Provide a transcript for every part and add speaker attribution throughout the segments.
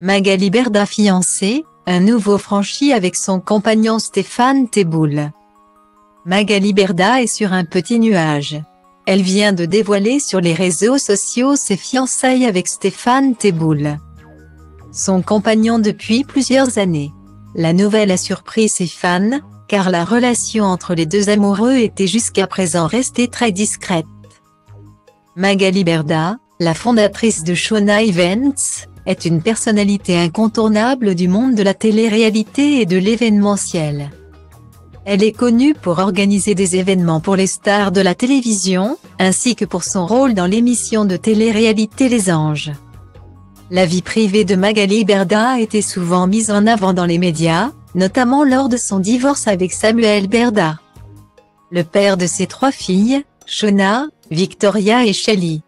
Speaker 1: Magali Berda fiancée, un nouveau franchi avec son compagnon Stéphane Teboul. Magali Berda est sur un petit nuage. Elle vient de dévoiler sur les réseaux sociaux ses fiançailles avec Stéphane Teboul, son compagnon depuis plusieurs années. La nouvelle a surpris ses fans, car la relation entre les deux amoureux était jusqu'à présent restée très discrète. Magali Berda, la fondatrice de Shona Events, est une personnalité incontournable du monde de la télé-réalité et de l'événementiel. Elle est connue pour organiser des événements pour les stars de la télévision, ainsi que pour son rôle dans l'émission de télé-réalité Les Anges. La vie privée de Magali Berda a été souvent mise en avant dans les médias, notamment lors de son divorce avec Samuel Berda, le père de ses 3 filles, Shona, Victoria et Shelly.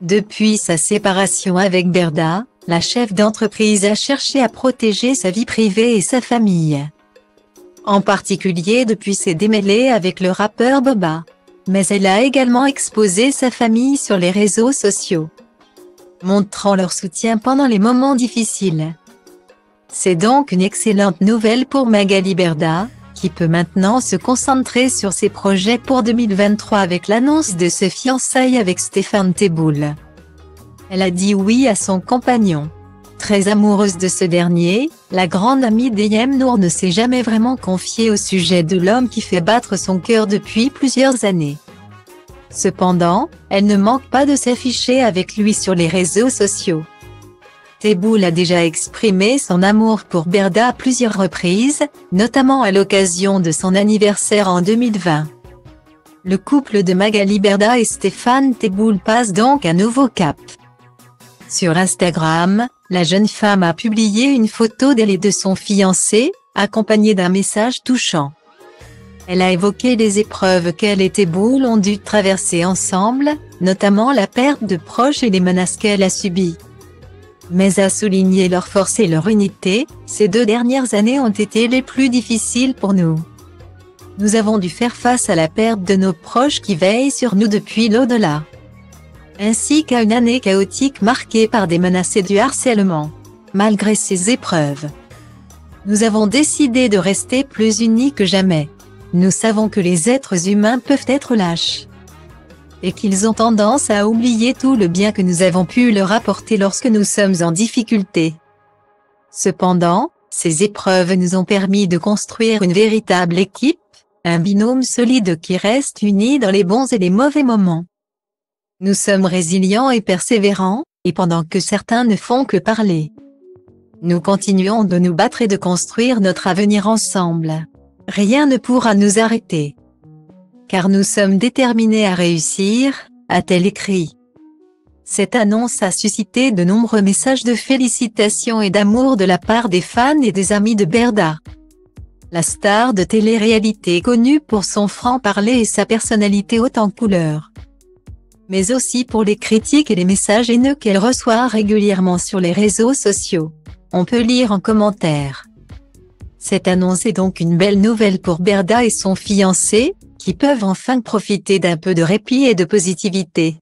Speaker 1: Depuis sa séparation avec Berda, la chef d'entreprise a cherché à protéger sa vie privée et sa famille, en particulier depuis ses démêlés avec le rappeur Booba. Mais elle a également exposé sa famille sur les réseaux sociaux, montrant leur soutien pendant les moments difficiles. C'est donc une excellente nouvelle pour Magali Berda, qui peut maintenant se concentrer sur ses projets pour 2023 avec l'annonce de ses fiançailles avec Stéphane Teboul. Elle a dit oui à son compagnon. Très amoureuse de ce dernier, la grande amie d'Eyem Nour ne s'est jamais vraiment confiée au sujet de l'homme qui fait battre son cœur depuis plusieurs années. Cependant, elle ne manque pas de s'afficher avec lui sur les réseaux sociaux. Teboul a déjà exprimé son amour pour Berda à plusieurs reprises, notamment à l'occasion de son anniversaire en 2020. Le couple de Magali Berda et Stéphane Teboul passe donc un nouveau cap. Sur Instagram, la jeune femme a publié une photo d'elle et de son fiancé, accompagnée d'un message touchant. Elle a évoqué les épreuves qu'elle et Teboul ont dû traverser ensemble, notamment la perte de proches et les menaces qu'elle a subies. Mais a souligné leur force et leur unité. Ces 2 dernières années ont été les plus difficiles pour nous. Nous avons dû faire face à la perte de nos proches qui veillent sur nous depuis l'au-delà, ainsi qu'à une année chaotique marquée par des menaces et du harcèlement. Malgré ces épreuves, nous avons décidé de rester plus unis que jamais. Nous savons que les êtres humains peuvent être lâches, et qu'ils ont tendance à oublier tout le bien que nous avons pu leur apporter lorsque nous sommes en difficulté. Cependant, ces épreuves nous ont permis de construire une véritable équipe, un binôme solide qui reste uni dans les bons et les mauvais moments. Nous sommes résilients et persévérants, et pendant que certains ne font que parler, nous continuons de nous battre et de construire notre avenir ensemble. Rien ne pourra nous arrêter, car nous sommes déterminés à réussir, a-t-elle écrit. Cette annonce a suscité de nombreux messages de félicitations et d'amour de la part des fans et des amis de Berda. La star de télé-réalité est connue pour son franc-parler et sa personnalité haute en couleurs, mais aussi pour les critiques et les messages haineux qu'elle reçoit régulièrement sur les réseaux sociaux. On peut lire en commentaire: cette annonce est donc une belle nouvelle pour Berda et son fiancé, qui peuvent enfin profiter d'un peu de répit et de positivité.